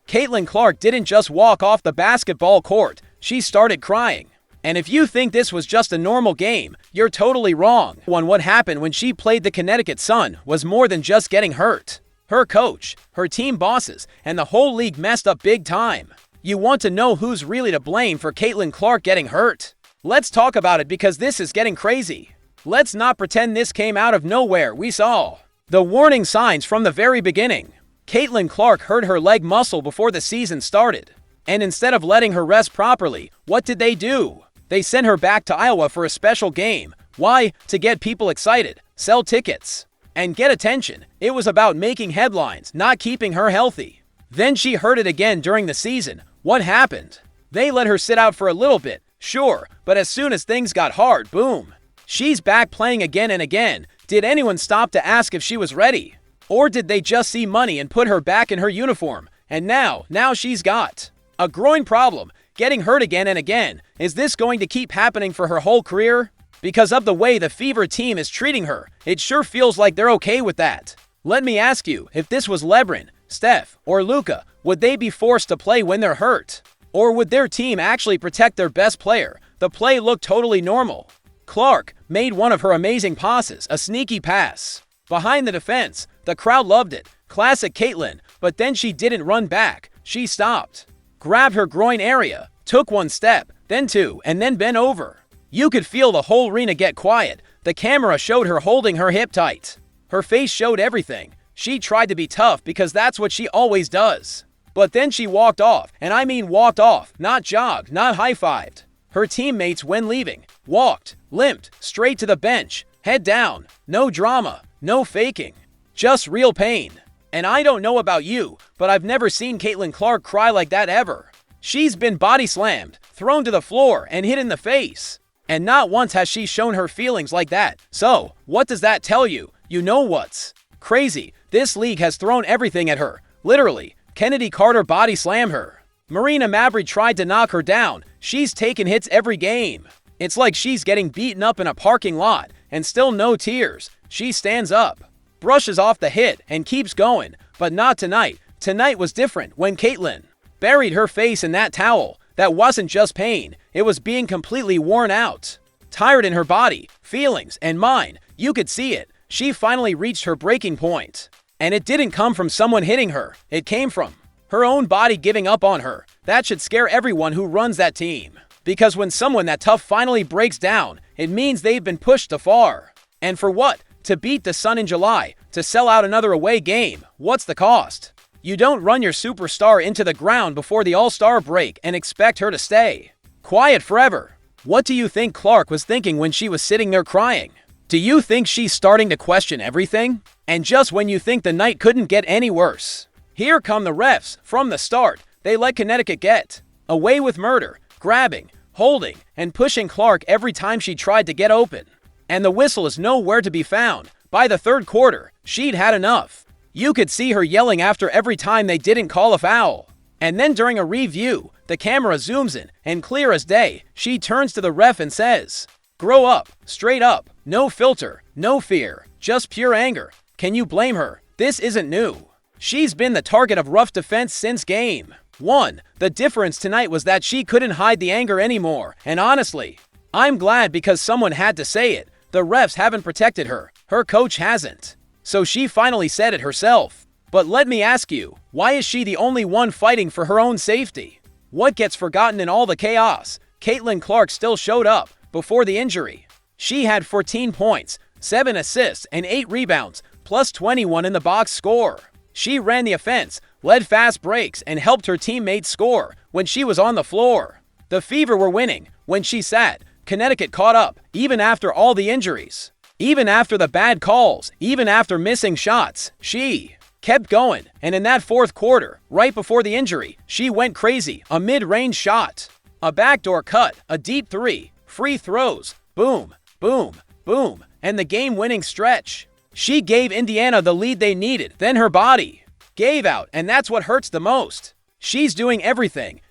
Caitlin Clark didn't just walk off the basketball court, she started crying. And if you think this was just a normal game, you're totally wrong. What happened when she played the Connecticut Sun was more than just getting hurt. Her coach, her team bosses, and the whole league messed up big time. You want to know who's really to blame for Caitlin Clark getting hurt? Let's talk about it because this is getting crazy. Let's not pretend this came out of nowhere. We saw the warning signs from the very beginning. Caitlin Clark hurt her leg muscle before the season started. And instead of letting her rest properly, what did they do? They sent her back to Iowa for a special game. Why? To get people excited, sell tickets, and get attention. It was about making headlines, not keeping her healthy. Then she hurt it again during the season. What happened? They let her sit out for a little bit, sure, but as soon as things got hard, boom. She's back playing again and again. Did anyone stop to ask if she was ready? Or did they just see money and put her back in her uniform? And now she's got a groin problem, getting hurt again and again. Is this going to keep happening for her whole career? Because of the way the Fever team is treating her, it sure feels like they're okay with that. Let me ask you, if this was LeBron, Steph, or Luka, would they be forced to play when they're hurt? Or would their team actually protect their best player? The play looked totally normal. Clark made one of her amazing passes, a sneaky pass behind the defense. The crowd loved it. Classic Caitlin. But then she didn't run back. She stopped, grabbed her groin area, took one step, then two, and then bent over. You could feel the whole arena get quiet. The camera showed her holding her hip tight. Her face showed everything. She tried to be tough because that's what she always does. But then she walked off, and I mean walked off, not jogged, not high-fived. Her teammates, when leaving, walked, limped, straight to the bench, head down. No drama, no faking, just real pain. And I don't know about you, but I've never seen Caitlin Clark cry like that ever. She's been body slammed, thrown to the floor, and hit in the face. And not once has she shown her feelings like that. So, what does that tell you? You know what's crazy? This league has thrown everything at her. Literally, Kennedy Carter body slammed her. Marina Mabrey tried to knock her down. She's taken hits every game. It's like she's getting beaten up in a parking lot, and still no tears. She stands up, brushes off the hit, and keeps going. But not tonight. Tonight was different when Caitlin buried her face in that towel. That wasn't just pain. It was being completely worn out. Tired in her body, feelings, and mind. You could see it. She finally reached her breaking point. And it didn't come from someone hitting her. It came from her own body giving up on her. That should scare everyone who runs that team. Because when someone that tough finally breaks down, it means they've been pushed too far. And for what? To beat the Sun in July, to sell out another away game. What's the cost? You don't run your superstar into the ground before the All-Star break and expect her to stay quiet forever. What do you think Clark was thinking when she was sitting there crying? Do you think she's starting to question everything? And just when you think the night couldn't get any worse, here come the refs. From the start, they let Connecticut get away with murder, grabbing, holding, and pushing Clark every time she tried to get open. And the whistle is nowhere to be found. By the third quarter, she'd had enough. You could see her yelling after every time they didn't call a foul. And then during a review, the camera zooms in, and clear as day, she turns to the ref and says, "Grow up, straight up, no filter, no fear, just pure anger." Can you blame her? This isn't new. She's been the target of rough defense since game 1. The difference tonight was that she couldn't hide the anger anymore. And honestly, I'm glad because someone had to say it. The refs haven't protected her. Her coach hasn't. So she finally said it herself. But let me ask you, why is she the only one fighting for her own safety? What gets forgotten in all the chaos? Caitlin Clark still showed up before the injury. She had 14 points, 7 assists, and 8 rebounds, plus 21 in the box score. She ran the offense, led fast breaks, and helped her teammates score when she was on the floor. The Fever were winning. When she sat, Connecticut caught up, even after all the injuries. Even after the bad calls, even after missing shots, she kept going. And in that fourth quarter, right before the injury, she went crazy. A mid-range shot, a backdoor cut, a deep three, free throws, boom, boom, boom, and the game-winning stretch. She gave Indiana the lead they needed. Then her body gave out, and that's what hurts the most. She's doing everything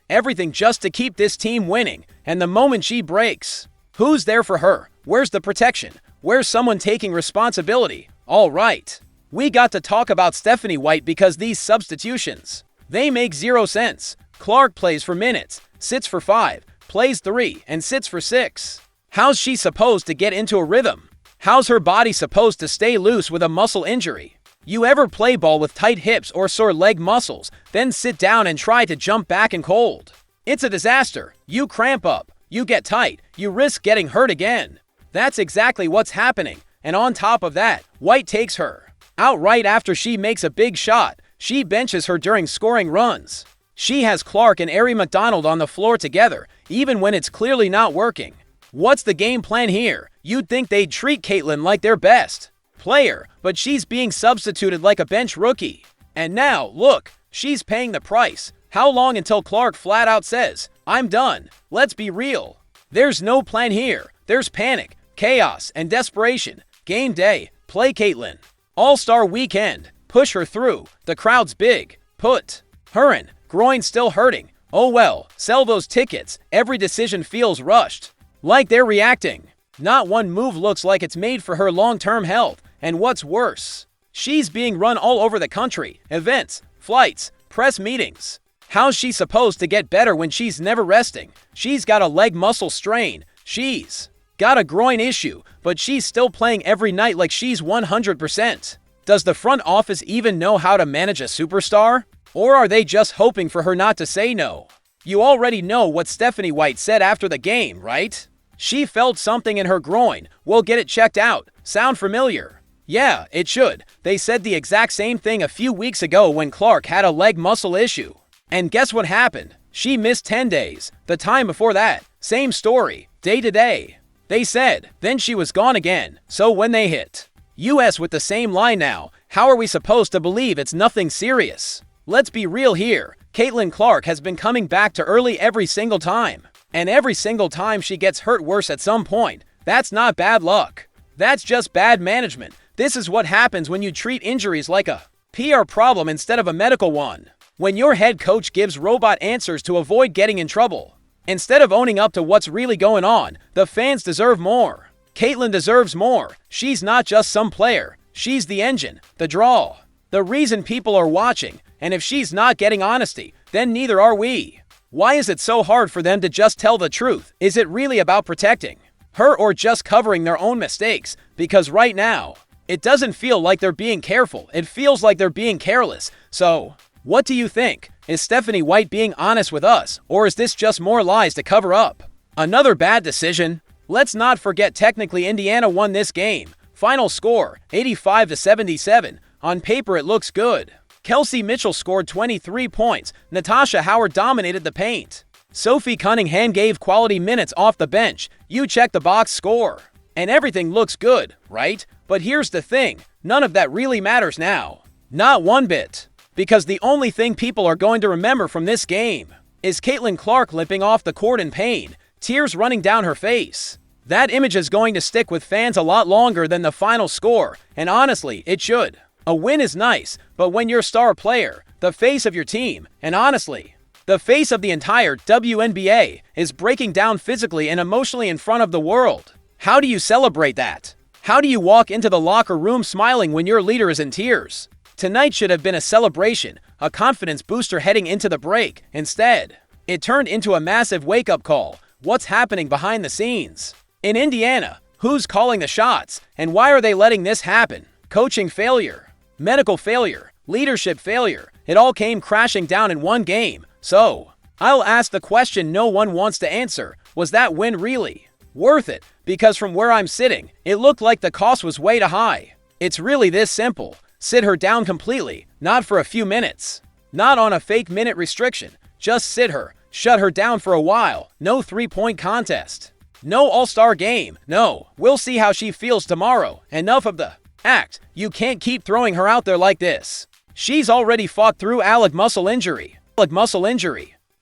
just to keep this team winning. And the moment she breaks, who's there for her? Where's the protection? Where's someone taking responsibility? All right, we got to talk about Stephanie White because these substitutions They make zero sense. Clark plays for minutes, sits for 5, plays 3, and sits for 6. How's she supposed to get into a rhythm? How's her body supposed to stay loose with a muscle injury? You ever play ball with tight hips or sore leg muscles, then sit down and try to jump back in cold? It's a disaster. You cramp up, you get tight, you risk getting hurt again. That's exactly what's happening, and on top of that, White takes her out right after she makes a big shot. She benches her during scoring runs. She has Clark and Ari McDonald on the floor together, even when it's clearly not working. What's the game plan here? You'd think they'd treat Caitlin like their best player, but she's being substituted like a bench rookie. And now, look, she's paying the price. How long until Clark flat out says, "I'm done"? Let's be real. There's no plan here. There's panic, chaos, and desperation. Game day, play Caitlin. All-Star weekend, push her through. The crowd's big. Put her in. Groin still hurting. Oh well, sell those tickets. Every decision feels rushed. Like they're reacting. Not one move looks like it's made for her long-term health. And what's worse, she's being run all over the country. Events, flights, press meetings. How's she supposed to get better when she's never resting? She's got a leg muscle strain. She's got a groin issue, but she's still playing every night like she's 100%. Does the front office even know how to manage a superstar? Or are they just hoping for her not to say no? You already know what Stephanie White said after the game, right? She felt something in her groin. We'll get it checked out. Sound familiar? Yeah, it should. They said the exact same thing a few weeks ago when Clark had a leg muscle issue. And guess what happened? She missed 10 days. The time before that, same story, day to day. They said, then she was gone again. So when they hit US with the same line now, how are we supposed to believe it's nothing serious? Let's be real here. Caitlin Clark has been coming back to early every single time. And every single time she gets hurt worse at some point. That's not bad luck. That's just bad management. This is what happens when you treat injuries like a PR problem instead of a medical one. When your head coach gives robot answers to avoid getting in trouble. Instead of owning up to what's really going on, the fans deserve more. Caitlin deserves more. She's not just some player. She's the engine, the draw, the reason people are watching. And if she's not getting honesty, then neither are we. Why is it so hard for them to just tell the truth? Is it really about protecting her or just covering their own mistakes? Because right now, it doesn't feel like they're being careful. It feels like they're being careless. So, what do you think? Is Stephanie White being honest with us, or is this just more lies to cover up? Another bad decision? Let's not forget technically Indiana won this game. Final score, 85-77. On paper it looks good. Kelsey Mitchell scored 23 points. Natasha Howard dominated the paint. Sophie Cunningham gave quality minutes off the bench. You check the box score. And everything looks good, right? But here's the thing. None of that really matters now. Not one bit. Because the only thing people are going to remember from this game is Caitlin Clark limping off the court in pain, tears running down her face. That image is going to stick with fans a lot longer than the final score, and honestly, it should. A win is nice, but when your star player, the face of your team, and honestly, the face of the entire WNBA, is breaking down physically and emotionally in front of the world, how do you celebrate that? How do you walk into the locker room smiling when your leader is in tears? Tonight should have been a celebration, a confidence booster heading into the break. Instead, it turned into a massive wake-up call. What's happening behind the scenes? In Indiana, who's calling the shots? And why are they letting this happen? Coaching failure, medical failure, leadership failure. It all came crashing down in one game. So, I'll ask the question no one wants to answer. Was that win really worth it? Because from where I'm sitting, it looked like the cost was way too high. It's really this simple. Sit her down completely, not for a few minutes. Not on a fake minute restriction. Just sit her, shut her down for a while. No three-point contest. No all-star game. No, we'll see how she feels tomorrow. Enough of the act. You can't keep throwing her out there like this. She's already fought through leg muscle injury.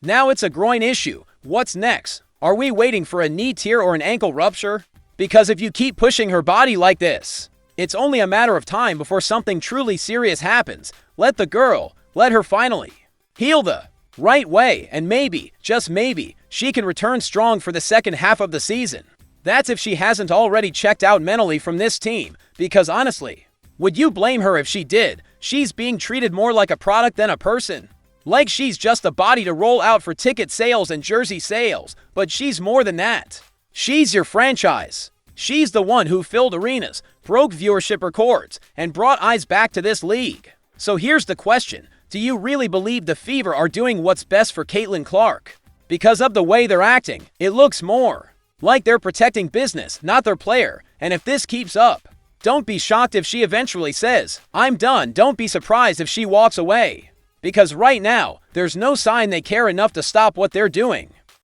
Now it's a groin issue. What's next? Are we waiting for a knee tear or an ankle rupture? Because if you keep pushing her body like this, it's only a matter of time before something truly serious happens. Let her finally heal the right way, and maybe, just maybe, she can return strong for the second half of the season. That's if she hasn't already checked out mentally from this team, because honestly, would you blame her if she did? She's being treated more like a product than a person. Like she's just a body to roll out for ticket sales and jersey sales, but she's more than that. She's your franchise. She's the one who filled arenas, broke viewership records, and brought eyes back to this league. So here's the question. Do you really believe the Fever are doing what's best for Caitlin Clark? Because of the way they're acting, it looks more like they're protecting business, not their player. And if this keeps up, don't be shocked if she eventually says, "I'm done." Don't be surprised if she walks away. Because right now, there's no sign they care enough to stop what they're doing.